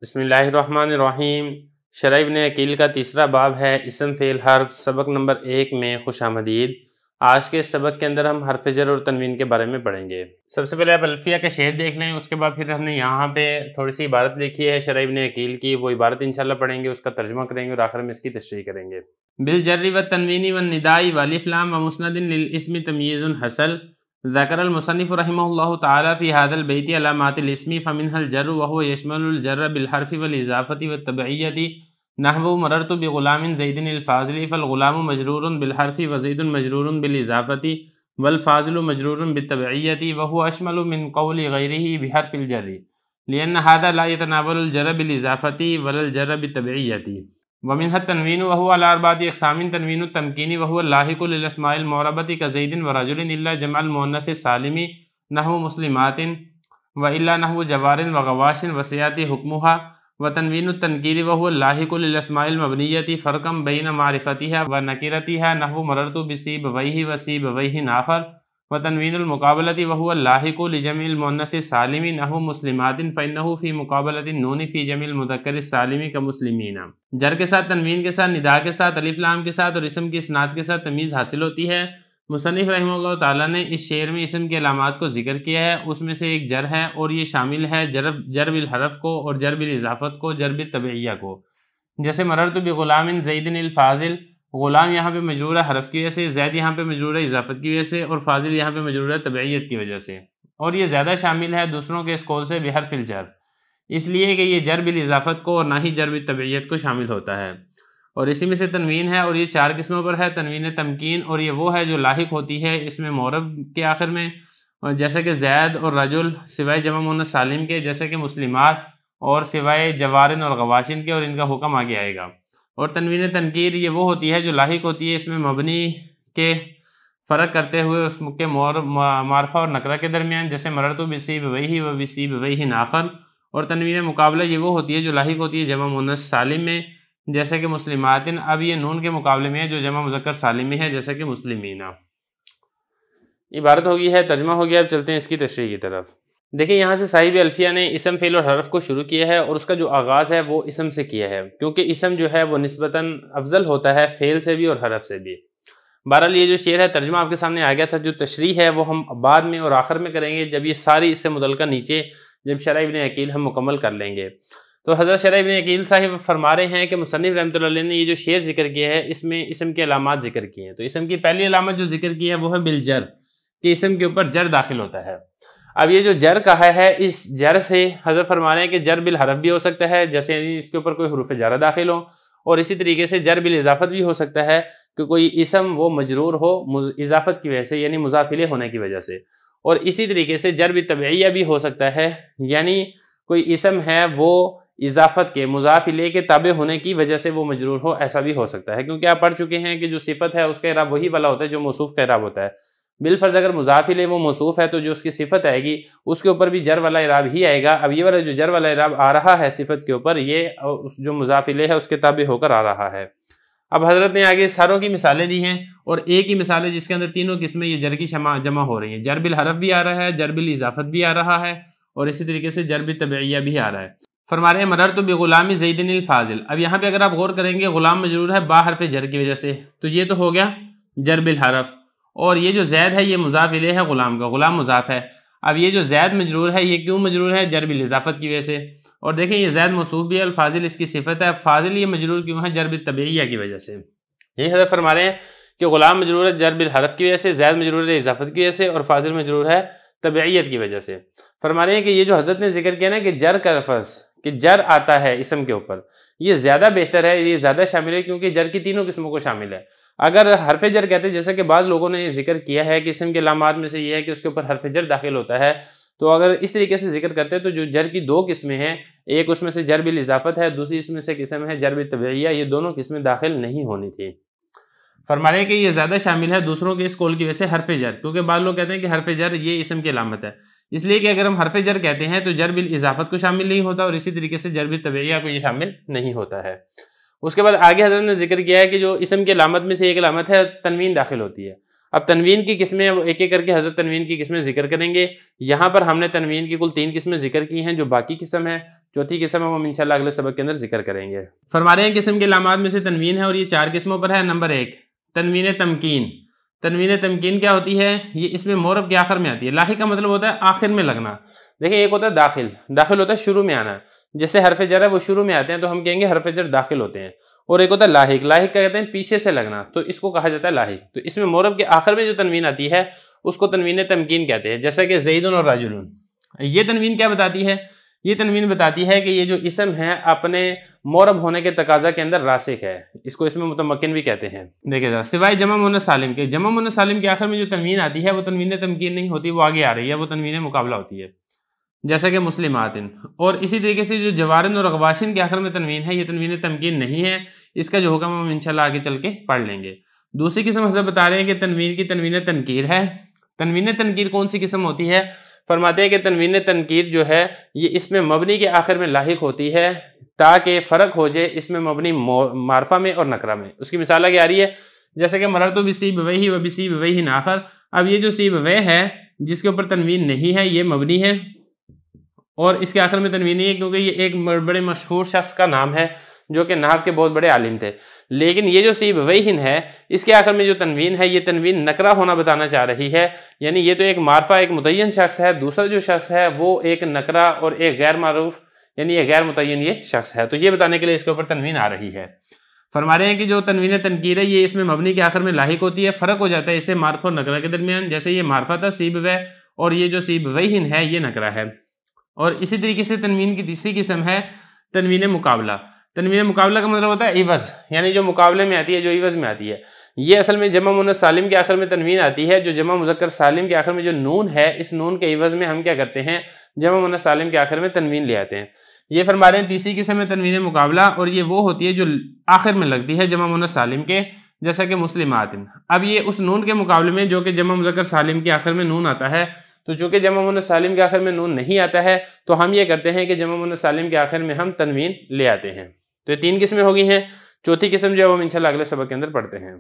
بسم اللہ الرحمن الرحیم۔ شرح ابن عقیل کا تیسرا باب ہے اسم فعل حرف، سبق نمبر 1 میں خوش آمدید۔ آج کے سبق کے اندر ہم حرف جر اور تنوین کے بارے میں پڑھیں گے۔ سب سے پہلے آپ الفیہ کا شعر دیکھ لیں، اس کے بعد پھر ہم نے یہاں پہ تھوڑی سی عبارت لکھی ہے شرح ابن عقیل کی، وہ عبارت انشاءاللہ پڑھیں گے، اس کا ترجمہ کریں گے اور آخر میں اس کی تشریح کریں گے۔ بالجر والتنوین والنداء والف لام ومسند للاسم تمییز حصل ذکر المصنف رحمہ اللہ تعالی فی هذا البیت علامات الاسم فمنها الجر وهو يشمل الجر بالحرف والاضافة والتبعیة نحو مررت بغلام زید الفاضل فالغلام مجرور بالحرف وزید مجرور بالاضافة والفاضل مجرور بالتبعیة وهو اشمل من قول غیره بحرف الجر لأن هذا لا يتناول الجر بالاضافة ولا الجر بالتبعیة۔ ومنها التنوین وهو على أربعة أقسام: تنوین التمکین وهو اللاحق للأسماء المعربة كزيد ورجل إلا جمع المؤنث السالم نحو مسلمات وإلا نحو جوار وغواش وسيأتي حكمها۔ وتنوین التنکیر وهو اللاحق للأسماء المبنية فرقا بين معرفتها ونكرتها نحو مررت بسيبويه وسيبويه آخر۔ وتنوین المقابلة وهو اللاحق لجمع المؤنث السالم نحو مسلمات فإنه في مقابلة النون في جمع المذکر السالم كمسلمین۔ جر کے ساتھ، تنوین کے ساتھ، ندا کے ساتھ، الف لام کے ساتھ اور اسم کی اسناد کے ساتھ تمیز حاصل ہوتی ہے۔ مصنف رحمہ اللہ تعالیٰ نے اس شعر میں اسم کے علامات کو ذکر کیا ہے، اس میں سے ایک جر ہے اور یہ شامل ہے جر بالحرف کو اور جر بالاضافت کو، جر بالتبعیہ کو۔ جیسے مررت بغلام زید الفاضل، غلام یہاں پہ مجرور ہے حرف کی وجہ سے، زید یہاں پہ مجرور ہے اضافت کی وجہ سے، اور فاضل یہاں پہ مجرور ہے تبعیت کی وجہ سے، اور یہ زیادہ شامل ہے دوسروں کے اس قول سے بحرف الجر، اس لیے کہ یہ جر بالاضافت کو اور نہ ہی جر بالتبعیت کو شامل ہوتا ہے۔ اور اسی میں سے تنوین ہے اور یہ 4 قسموں پر ہے۔ تنوین تمکین، اور یہ وہ ہے جو لاحق ہوتی ہے اس میں معرب کے آخر میں، جیسے کہ زید اور رجل سوائے جمع مؤنث سالم کے، جیسے کہ مسلمات، اور سوائے جوارن اور غواشن کے، اور ان کا حکم آگے آئے گا۔ اور تنوین تنکیر یہ وہ ہوتی ہے جو لاحق ہوتی ہے اس میں مبنی کے فرق کرتے ہوئے اس کے معرفہ اور نکرہ کے درمیان، جیسے مررت بسیبویہ و بسیبویہ آخر۔ اور تنوین مقابلہ یہ وہ ہوتی ہے جو لاحق ہوتی ہے جمع مؤنث سالم میں، جیسے کہ مسلماتن، اب یہ نون کے مقابلے میں ہے جو جمع مذکر سالم میں ہے، جیسے کہ مسلمین۔ عبارت ہو گئی ہے، ترجمہ ہو گیا، اب چلتے ہیں اس کی تشریح کی طرف۔ دیکھیں یہاں سے صاحب الفیہ نے اسم فعل اور حرف کو شروع کیا ہے، اور اس کا جو آغاز ہے وہ اسم سے کیا ہے، کیونکہ اسم جو ہے وہ نسبتاً افضل ہوتا ہے فعل سے بھی اور حرف سے بھی۔ بہرحال یہ جو شعر ہے ترجمہ آپ کے سامنے آ گیا تھا، جو تشریح ہے وہ ہم بعد میں اور آخر میں کریں گے، جب یہ ساری اس سے متعلقہ نیچے جب شرح ابن عقیل ہم مکمل کر لیں گے۔ تو حضرت شرح ابن عقیل صاحب فرما رہے ہیں کہ مصنف رحمۃ اللہ علیہ نے یہ جو شعر ذکر کیا ہے اس میں اسم کے علامات ذکر کی ہیں۔ تو اسم کی پہلی علامت جو ذکر کی ہے وہ ہے بالجر، کہ اسم کے اوپر جر داخل ہوتا ہے۔ اب یہ جو جر کہا ہے، اس جر سے حضرت فرما رہے ہیں کہ جر بالحرف بھی ہو سکتا ہے، جیسے اس کے اوپر کوئی حروف جارہ داخل ہو، اور اسی طریقے سے جر بالاضافت بھی ہو سکتا ہے کہ کوئی اسم وہ مجرور ہو اضافت کی وجہ سے، یعنی مضاف الیہ ہونے کی وجہ سے، اور اسی طریقے سے جر بالتبعیہ بھی ہو سکتا ہے، یعنی کوئی اسم ہے وہ اضافت کے مضاف الیہ کے تابع ہونے کی وجہ سے وہ مجرور ہو، ایسا بھی ہو سکتا ہے، کیونکہ آپ پڑھ چکے ہیں کہ جو صفت ہے اس کا اعراب وہی والا ہوتا ہے جو موصوف کا اعراب ہوتا ہے۔ بالفرض اگر مضاف الیہ وہ موصوف ہے تو جو اس کی صفت آئے گی اس کے اوپر بھی جر والا اعراب ہی آئے گا۔ اب یہ والا جو جر والا اعراب آ رہا ہے صفت کے اوپر، یہ جو مضاف الیہ ہے اس کے تابع ہو کر آ رہا ہے۔ اب حضرت نے آگے ساروں کی مثالیں دی ہیں، اور ایک ہی مثال ہے جس کے اندر تینوں قسمیں یہ جر کی جمع ہو رہی ہیں، جر بالحرف بھی آ رہا ہے، جر بالاضافت بھی آ رہا ہے، اور اسی طریقے سے جر بالتبعیہ بھی آ رہا ہے۔ فرما رہے ہیں مررت بغلام زید الفاضل۔ اب یہاں پہ اگر آپ غور کریں گے غلام مجرور ہے با حرف جر کی وجہ سے، تو یہ تو ہو گیا جر بالحرف، اور یہ جو زید ہے یہ مضاف الیہ ہے غلام کا، غلام مضاف ہے۔ اب یہ جو زید مجرور ہے یہ کیوں مجرور ہے؟ جر بالاضافت کی وجہ سے، اور دیکھیں یہ زید موصوف بھی ہے، الفاضل اس کی صفت ہے، فاضل یہ مجرور کیوں ہے؟ جر بالتبعیہ کی وجہ سے۔ یہ حضرت فرما رہے ہیں کہ غلام مجرور ہے جر بالحرف کی وجہ سے، زید مجرور ہے اضافت کی وجہ سے، اور فاضل مجرور ہے تبعیت کی وجہ سے۔ فرما رہے ہیں کہ یہ جو حضرت نے ذکر کیا نا کہ جر کا لفظ، کہ جر آتا ہے اسم کے اوپر، یہ زیادہ بہتر ہے، یہ زیادہ شامل ہے، کیونکہ جر کی تینوں قسموں کو شامل ہے۔ اگر حرف جر کہتے ہیں، جیسا کہ بعض لوگوں نے ذکر کیا ہے کہ اسم کے علامات میں سے یہ ہے کہ اس کے اوپر حرف جر داخل ہوتا ہے، تو اگر اس طریقے سے ذکر کرتے ہیں تو جو جر کی 2 قسمیں ہیں، ایک اس میں سے جر بالاضافت ہے، دوسری اس میں سے قسم ہے جر بالتبعیہ، یہ دونوں قسمیں داخل نہیں ہونی تھی۔ فرما رہے ہیں کہ یہ زیادہ شامل ہے دوسروں کے اس قول کی وجہ سے حرف جر، کیونکہ بعض لوگ کہتے ہیں کہ حرف جر یہ اسم کی علامت ہے، اس لیے کہ اگر ہم حرف جر کہتے ہیں تو جر بالاضافت کو شامل نہیں ہوتا، اور اسی طریقے سے جر بالتبعیہ کو یہ شامل نہیں ہوتا ہے۔ اس کے بعد آگے حضرت نے ذکر کیا ہے کہ جو اسم کی علامت میں سے ایک علامت ہے تنوین داخل ہوتی ہے۔ اب تنوین کی قسمیں وہ ایک ایک کر کے حضرت تنوین کی قسمیں ذکر کریں گے. یہاں پر ہم نے تنوین کی کل 3 قسمیں ذکر کی ہیں. جو باقی قسم ہے چوتھی قسم ہے وہ ہم انشاءاللہ اگلے سبق کے اندر ذکر کریں گے. فرما رہے ہیں قسم کے علامات میں سے تنوین ہے اور یہ 4 قسموں پر ہے. نمبر 1 تنوین تمکین. تنوین تمکین کیا ہوتی ہے؟ یہ اس میں مورب کے آخر میں آتی ہے. لاحق کا مطلب ہوتا ہے آخر میں لگنا. دیکھیں ایک ہوتا ہے داخل. داخل ہوتا ہے شروع میں آنا. جیسے حرف جر ہے وہ شروع میں آتے ہیں تو ہم کہیں گے حرف جر داخل ہوتے ہیں. اور ایک ہوتا ہے لاحق. لاحق کیا کہتے ہیں؟ پیچھے سے لگنا. تو اس کو کہا جاتا ہے لاحق. تو اس میں مورب کے آخر میں جو تنوین آتی ہے اس کو تنوین تمکین کہتے ہیں. جیسا کہ زیدن اور رجلن. یہ تنوین کیا بتاتی ہے؟ یہ تنوین بتاتی ہے کہ یہ جو اسم ہے اپنے مورب ہونے کے تقاضا کے اندر راسخ ہے. اس کو اس میں متمکن بھی کہتے ہیں. دیکھیں ذرا سوائے جمع مؤنث سالم کے. جمع مؤنث سالم کے آخر میں جو تنوین آتی ہے وہ تنوین تمکین نہیں ہوتی, وہ آگے آ رہی ہے, وہ تنوین مقابلہ ہوتی ہے. جیسا کہ مسلماتن. اور اسی طریقے سے جو جوارن اور غواشن کے آخر میں تنوین ہے یہ تنوین تمکین نہیں ہے. اس کا جو حکم ہم انشاءاللہ آگے چل کے پڑھ لیں گے. دوسری قسم حضرت بتا رہے ہیں کہ تنوین کی تنوین تنکیر ہے. تنوین تنکیر کون سی قسم ہوتی ہے؟ فرماتے ہیں کہ تنوین تنکیر جو ہے یہ اس میں مبنی کے آخر میں لاحق ہوتی ہے تاکہ فرق ہو جائے اس میں مبنی معرفہ میں اور نکرہ میں. اس کی مثال آگے آ رہی ہے. جیسے کہ مررت بسیبویہ و بسیبویہ آخر. اب یہ جو سیبویہ ہے جس کے اوپر تنوین نہیں ہے یہ مبنی ہے اور اس کے آخر میں تنوین نہیں ہے کیونکہ یہ ایک بڑے مشہور شخص کا نام ہے جو کہ نحو کے بہت بڑے عالم تھے. لیکن یہ جو سیبویہ ہے اس کے آخر میں جو تنوین ہے یہ تنوین نکرہ ہونا بتانا چاہ رہی ہے. یعنی یہ تو ایک معرفہ ایک متعین شخص ہے, دوسرا جو شخص ہے وہ ایک نکرہ اور ایک غیر معروف یعنی یہ غیر متعین یہ شخص ہے. تو یہ بتانے کے لیے اس کے اوپر تنوین آ رہی ہے. فرما رہے ہیں کہ جو تنوین تنکیر ہے یہ اس میں مبنی کے آخر میں لاحق ہوتی ہے. فرق ہو جاتا ہے اسے معرفہ اور نکرہ کے درمیان. جیسے یہ معرفہ تھا سیبویہ اور یہ جو سیبویہ ہے یہ نکرہ ہے. اور اسی طریقے سے تنوین کی تیسری قسم ہے تنوین مقابلہ. تنوین مقابلہ کا مطلب ہوتا ہے عوض, یعنی جو مقابلے میں آتی ہے جو عوض میں آتی ہے. یہ اصل میں جمع مؤنث سالم کے آخر میں تنوین آتی ہے. جو جمع مذکر سالم کے آخر میں جو نون ہے اس نون کے عوض میں ہم کیا کرتے ہیں جمع مؤنث سالم کے آخر میں تنوین لے آتے ہیں. یہ فرما رہے ہیں تیسری قسم ہے تنوین مقابلہ اور یہ وہ ہوتی ہے جو آخر میں لگتی ہے جمع مؤنث سالم کے, جیسا کہ مسلمات. اب یہ اس نون کے مقابلے میں جو کہ جمع مذکر سالم کے آخر میں نون آتا ہے, تو چونکہ جمع مؤنث سالم کے آخر میں نون نہیں آتا ہے تو ہم یہ کرتے ہیں کہ جمع مؤنث سالم کے آخر میں ہم تنوین لے آتے ہیں. تو یہ 3 قسمیں ہو گئی ہیں. چوتھی قسم جو ہے وہ انشاءاللہ اگلے سبق کے اندر پڑھتے ہیں.